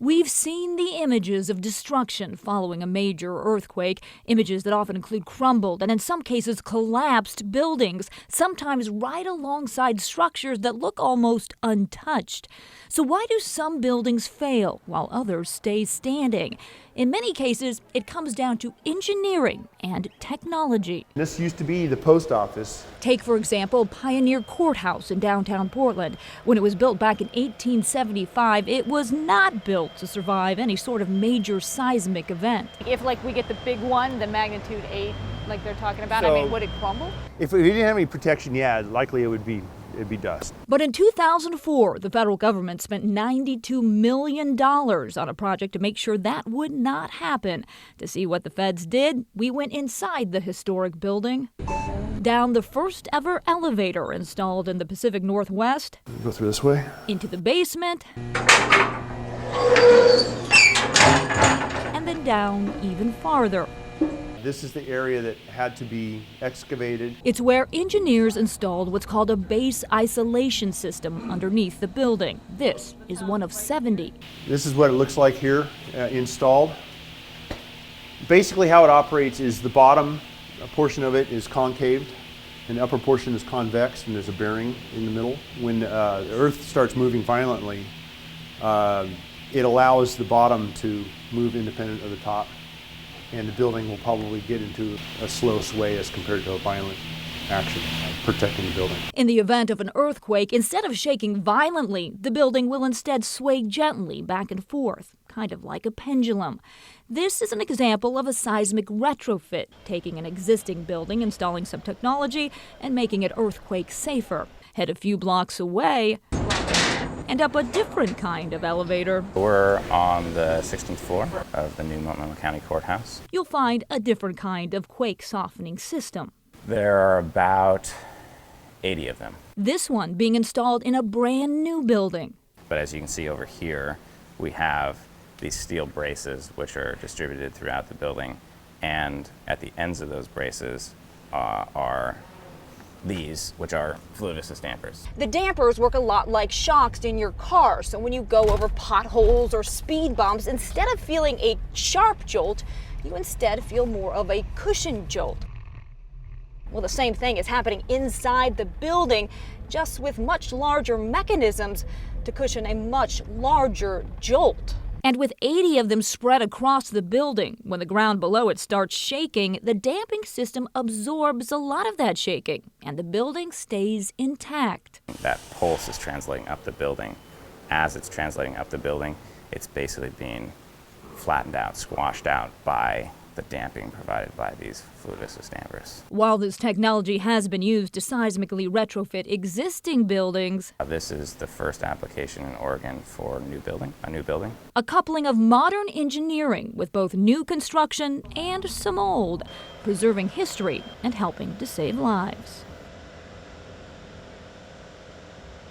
We've seen the images of destruction following a major earthquake, images that often include crumbled and in some cases collapsed buildings, sometimes right alongside structures that look almost untouched. So why do some buildings fail while others stay standing? In many cases, it comes down to engineering and technology. This used to be the post office. Take, for example, Pioneer Courthouse in downtown Portland. When it was built back in 1875, it was not built to survive any sort of major seismic event. If we get the big one, the magnitude 8, like they're talking about, would it crumble? If we didn't have any protection, likely it'd be dust. But in 2004, the federal government spent $92 million on a project to make sure that would not happen. To see what the feds did, we went inside the historic building, down the first ever elevator installed in the Pacific Northwest, Go through this way, into the basement, and then down even farther. This is the area that had to be excavated. It's where engineers installed what's called a base isolation system underneath the building. This is one of 70. This is what it looks like here installed. Basically how it operates is the bottom portion of it is concaved and the upper portion is convex, and there's a bearing in the middle. When the earth starts moving violently, it allows the bottom to move independent of the top, and the building will probably get into a slow sway as compared to a violent action, protecting the building. In the event of an earthquake, instead of shaking violently, the building will instead sway gently back and forth, kind of like a pendulum. This is an example of a seismic retrofit, taking an existing building, installing some technology, and making it earthquake safer. Head a few blocks away and up a different kind of elevator. We're on the 16th floor of the new Multnomah County Courthouse. You'll find a different kind of quake softening system. There are about 80 of them. This one being installed in a brand new building. But as you can see over here, we have these steel braces which are distributed throughout the building, and at the ends of those braces are these, which are fluid assist dampers. The dampers work a lot like shocks in your car, so when you go over potholes or speed bumps, instead of feeling a sharp jolt, you instead feel more of a cushion jolt. Well, the same thing is happening inside the building, just with much larger mechanisms to cushion a much larger jolt. And with 80 of them spread across the building, when the ground below it starts shaking, the damping system absorbs a lot of that shaking, and the building stays intact. That pulse is translating up the building. As it's translating up the building, it's basically being flattened out, squashed out by the damping provided by these fluid assist dampers. While this technology has been used to seismically retrofit existing buildings, This is the first application in Oregon for a new building. a coupling of modern engineering with both new construction and some old, preserving history and helping to save lives.